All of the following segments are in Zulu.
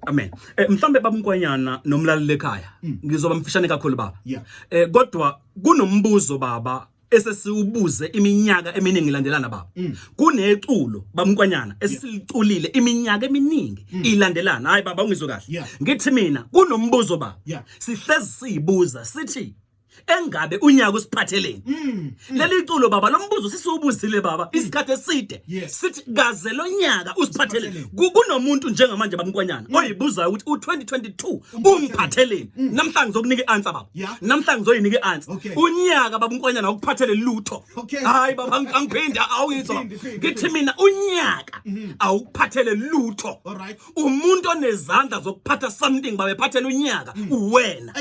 Amen. Mhlambe baba Mkwanyana nomlaleli ekhaya. Ngizoba mfishane kakhulu baba. Kodwa kunombuzo baba esesiubuze iminyaka eminingi ilandelana baba. Kuneculo baba Mkwanyana esiliculile iminyaka eminingi ilandelana. Hayi baba ungizwe kahle. Ngithi mina kunombuzo baba. Sihlezi sizibuza sithi engabe unyaka usiphatheleni. Leli culo baba lombuzo sisiubuzile baba isikhathi eside. Sithi gaze lo nyaka usiphatheleni. Kunomuntu njengamanje baba Mkwanyana oyibuzayo ukuthi u2022 umphatheleni. Namhlanje ngizokunika ianswer baba. Namhlanje ngizoyinika ianswer. Unyaka baba Mkwanyana ukuphathele lutho. Hayi baba angiphinde awuyizwa. Ngithi mina unyaka awukuphathele lutho. Umuntu onezandla zokuphatha something baba ephathele unyaka uwena.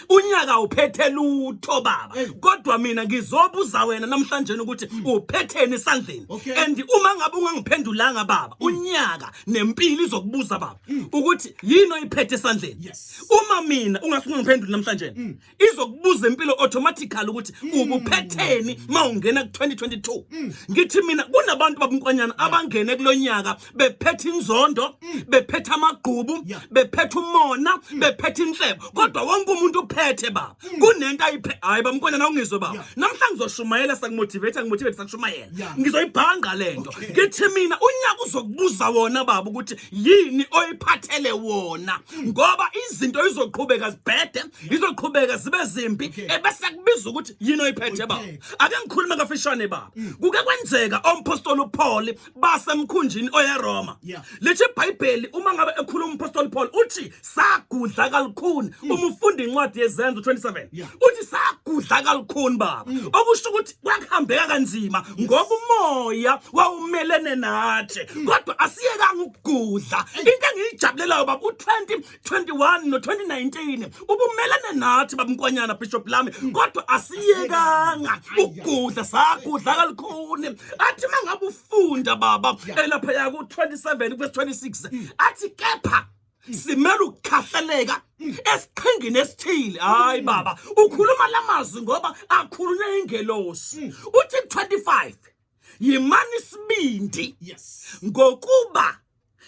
Unyaka uphethe lutho baba. Kodwa mina ngizobuza wena namhlanje ukuthi uphetheni esandleni. And uma ngabe ungangiphendulanga baba unyaka nempilo izokubuza baba ukuthi yini oyiphethe esandleni. Uma mina ungasuke namhlanje izokubuza impilo automatically ukuthi ubuphetheni mawungena ku2022. Ngithi mina kunabantu baba Mkwanyana abangene kulonyaka bephethe inzondo, bephethe amagqubu, bephethe umona, bephethe inhlebo. Kodwa wonke umuntu uphethe baba. Kunento hayi baba Mkwanyana ungizwe baba. Namhlanje ngizoshumayela ngimotivate sakushumayela. Ngizoyibhanga lento. Ngithi mina unyaka uzokubuza wona baba ukuthi yini oyiphathele wona. Ngoba izinto izoqhubeka zibhede, izoqhubeka zibe zimpi ebese kubiza ukuthi yini oyiphethe baba. Ake ngikhulume kafishane baba. Kuke kwenzeka umpostoli uPaul basemkhunjini oyeRoma. Lithi iBhayibheli uma ngabe ekhuluma umpostoli Paul uthi sagudla kalukhuni. Uma ufunda incwadi yezenzo 27 uthi sagudla kalukhuni baba. Okusho ukuthi kwakuhambeka kanzima ngoba umoya wawumelene nathi. Kodwa asiyekanga ukugudla. Into engiyijabulelayo baba u2021 no2019 ubumelene nathi baba Mkwanyana Bishop lami. Kodwa asiyekanga ukugudla sagudla kalukhuni. Athi mangabe ufunda baba elapha ya ku27 ku26 athi kepha simele ukukhahleleka esiqhingini esithile. Hayi baba ukhuluma lamazwi ngoba akhulunywe ingelosi. Uthi 25 yimani isibindi ngokuba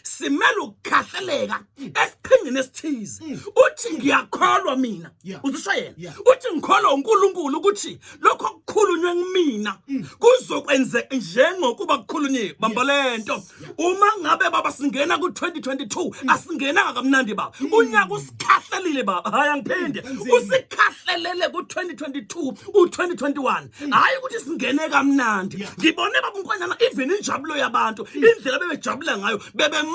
simele ukukhahleleka esiqhingini esithize. Uthi ngiyakholwa mina uzisho yena. Uthi ngikholwa uNkulunkulu ukuthi lokho okukhulunywe kumina kuzokwenzeka njengokuba kukhulunyiwe. Bamba lento uma ngabe baba singena ku2022 asingena kamnandi baba. Unyaka usikhahlelile baba. Hayi angiphinde usikhahlelele ku2022 u2021. Hayi ukuthi singene kamnandi. Ngibone baba Mkwanyana even injabulo yabantu indlela bebejabula ngayo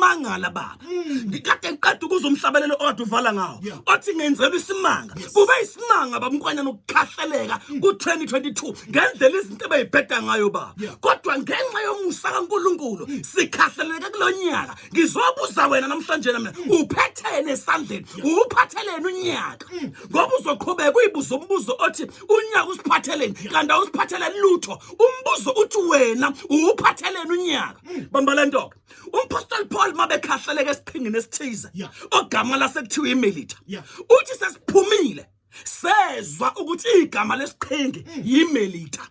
mangala baba. Ngikade ngiqeda ukuzomhlabelelo okade uvala ngawo. Othi ngenzela isimanga. Kube isimanga baba Mkwanyana ukukhahleleka ku2022 ngendlela izinto ebeyibheda ngayo baba. Kodwa ngenxa yomusa kaNkulunkulu sikhahleleka kulonyaka. Ngizobuza wena namhlanje mina uphethene esandleni. Uphatheleni unyaka. Ngoba uzoqhubeka uyibuza umbuzo othi unyaka usiphatheleni kanti awusiphatheleni lutho. Umbuzo uthi wena uphatheleni unyaka. Bamba lento. Umpostoli Paul mabekhahleleka esiqhingini esithize ogama lasekuthiwa imelita. Uthi sesiphumile sezwa ukuthi igama lesiqhingi yimelita.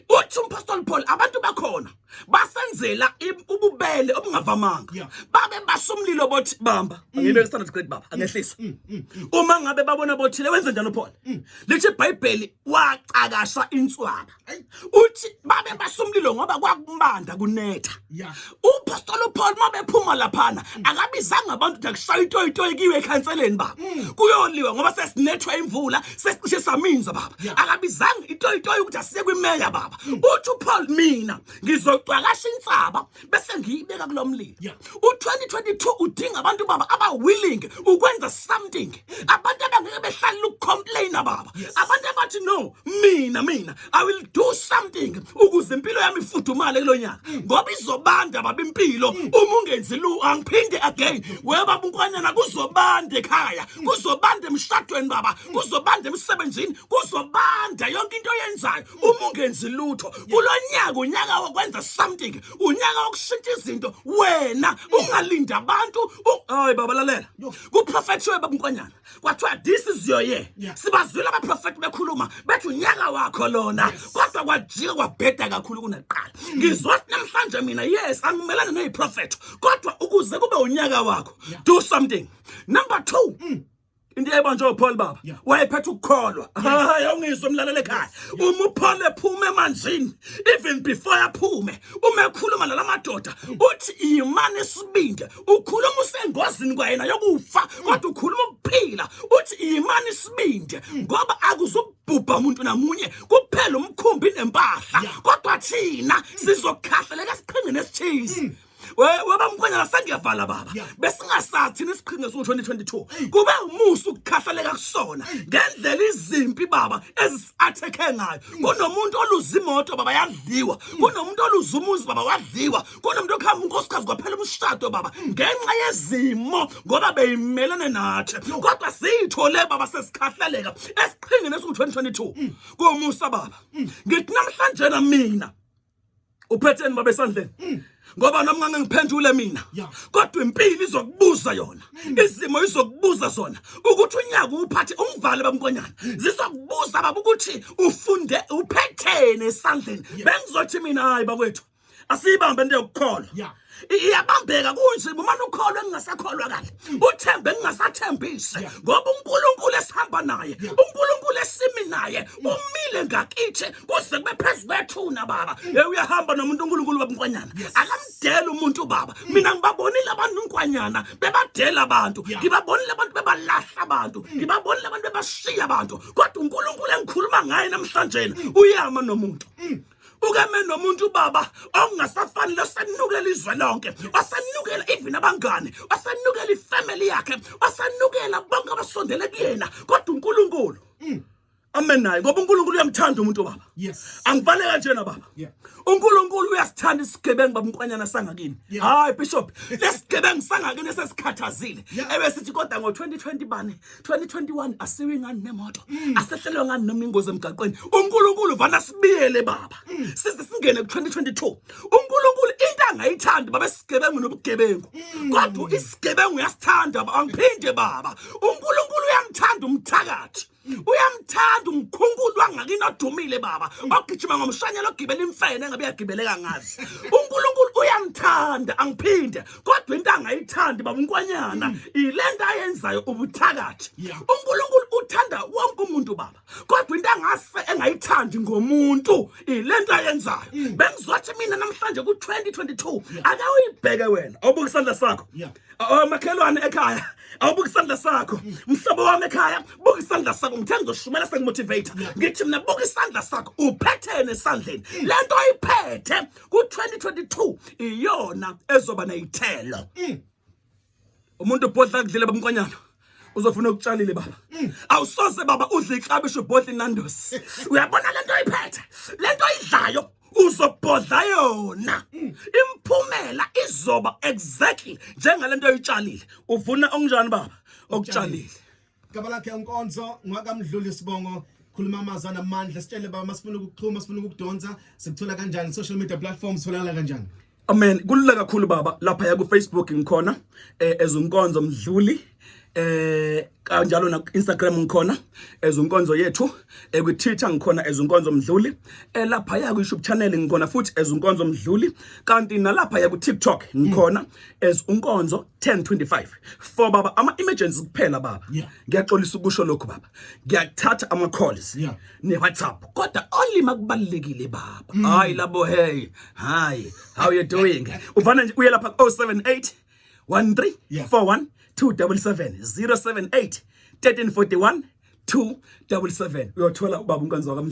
Uthi umpostoli Paul abantu bakhona basenzela ububele obungavamanga. Babe basumlilo bothi bamba ngibe standard grade baba angehlisa. Uma ngabe babona bothile wenze njani uPaul? Lithi iBhayibheli wacakasha inswaba. Uthi babe basumlilo ngoba kwakumbanda kunetha. Upostoli Paul mabephuma laphana akabizanga abantu ukushaya itoyitoyi kiwe ekhanseleni baba. Kuyoliwa ngoba sesinethwa imvula sesicishe saminza baba. Akabizanga itoyitoyi ukuthi asiye kwimeya baba. Uthi uPaul mina ngizocakasha insaba bese ngiyibeka kulomlilo. U2022 udinga abantu baba aba willing ukwenza something. Abantu abangeke behlala ukcomplain baba. Abantu abathi no mina I will do something ukuze impilo yami ifudumale kulonyaka. Ngoba izobanda baba impilo uma ungenzi lu angiphinde again. Weba Mkwanyana kuzobanda ekhaya, kuzobanda emshadweni baba, kuzobanda emsebenzini, kuzobanda yonke into oyenzayo uma ungenzi lutho. Kulonyaka unyaka wokwenza something unyaka wokushintsha izinto wena ungalinda abantu hayi baba lalela ku prophet we baba Mkwanyana kwathiwa this is your year sibazwile aba prophet bekhuluma bethi unyaka wakho lona kodwa kwajika kwabheda kakhulu kunaqala ngizwa namhlanje mina yes angimelana ne prophet kodwa ukuze kube unyaka wakho do something. Number 2 into ebanjwe uPaul baba wayephethe ukukholwa hayi awungizwe umlalele ekhaya Paul ephume emanzini even before yaphume ekhuluma nalamadoda uthi imani isibinde ukhuluma usengozini kwayena yokufa kodwa ukhuluma ukuphila uthi imani isibinde ngoba akuzubhubha umuntu namunye kuphela umkhumbi nempahla kodwa thina sizokhahlelela esiqhingeni esithize. Weba Mkwanyana sangiyavala baba besingasathi nisiqhinge so2022 kube umusa ukukhahlaleka kusona ngendlela izimpi baba ezisatheke ngayo kunomuntu oluza imoto baba yadliwa kunomuntu oluza umuzi baba wadliwa kunomuntu okhamba unkosikazi kwaphela umshado baba ngenxa yezimo ngoba beyimelene nathi kodwa siyithole baba sesikhahlaleka esiqhingeni so2022 kumusa baba ngithi namhlanje na mina Uphetheni baba esandleni ngoba nami ngangiphendule mina kodwa impilo izokubuza yona izimo izokubuza zona ukuthi unyaka uphathi ungivale baba Mkwanyana zizokubuza baba ukuthi ufunde uphetheni esandleni bengizothi mina hayi bakwethu asiyibambe into yokukholwa iyabambeka kunje uma ukholwa engasakholwa kahle uthembe engasathembise ngoba uNkulunkulu esihamba naye uNkulunkulu esimi naye umile ngakithi kuze kube phezulu kwethuna baba uyahamba nomuntu uNkulunkulu baba Mkwanyana akamdela umuntu baba mina ngibabonile abantu uNkwanyana bebadela abantu ngibabonile abantu bebalahla abantu ngibabonile abantu bebashiya abantu kodwa uNkulunkulu engikhuluma ngaye namhlanje uyama nomuntu ukeme nomuntu baba ongasafanele osanukela izwe lonke osanukela even abangane osanukela ifamily yakhe osanukela bonke abasondele kuyena kodwa uNkulunkulu amen naye ngoba uNkulunkulu uyamthanda umuntu baba angivale kanjena baba uNkulunkulu uyasithanda isigebengu baba Mkwanyana sangakini hayi bishop lesigebengu sangakini sesikhathazile ebesithi kodwa ngo2020 bani 2021 asiwe ngani nemoto asehlelwe ngani noma ingozi emgaqweni uNkulunkulu vana sibiyele baba size singene ku2022 uNkulunkulu into angayithandi baba isigebengu nobugebengu kodwa isigebengu uyasithanda baba angiphinde baba uNkulunkulu uyamthanda umthakathi uyamthanda umkhunkulo wangakini odumile baba ogijima ngomshanyelo ogibela imfene engabe yagibeleka ngazi uNkulunkulu uyamthanda angiphinde kodwa into angayithandi baba Mkwanyana ilento ayenzayo ubuthakathi uNkulunkulu uthanda wonke umuntu baba kodwa into angase engayithandi ngomuntu ilento ayenzayo bengizothi mina namhlanje ku2022 ake uyibheke wena awubuka isandla sakho makhelwane ekhaya awubuka isandla sakho mhlobo wami ekhaya buka isandla sakho ngithe ngizoshumela sengimotivate ngithi mina buka isandla sakho uphethene esandleni lento ayiphethe ku2022 iyona ezoba nayithelo umuntu ubhodla kudlile baba Mkwanyana uzofuna ukutshalile baba awusoze baba udle iklabishi ubhodla inandos uyabona lento ayiphethe lento ayidlayo uzobhodla yona imphumela izoba exactly njengalento oyitshalile uvuna okunjani baba okutshalile igama lakhe Nkonzo ngwakamdluli sibongo khuluma amazwi amandla sitshele baba masifuna ukuxhuma sifuna ukudonsa sikuthola kanjani social media platforms tholakala kanjani amen kulula kakhulu baba lapha ya ku Facebook ngikhona Nkonzo Mdluli kanjalo na Instagram ngikhona Nkonzo yethu ku Twitter ngikhona Nkonzo Mdluli lapha ya ku YouTube channel ngikhona futhi Nkonzo Mdluli kanti nalapha ya ku TikTok ngikhona Nkonzo 1025 for baba ama emergencies kuphela baba ngiyaxolisa ukusho lokho baba ngiyathatha ama calls ne WhatsApp kodwa only makubalekile baba hayi labo hey hi how you doing uvana nje uye lapha 078 1341 277 078 1341 277 uyothola ubaba uNkonzo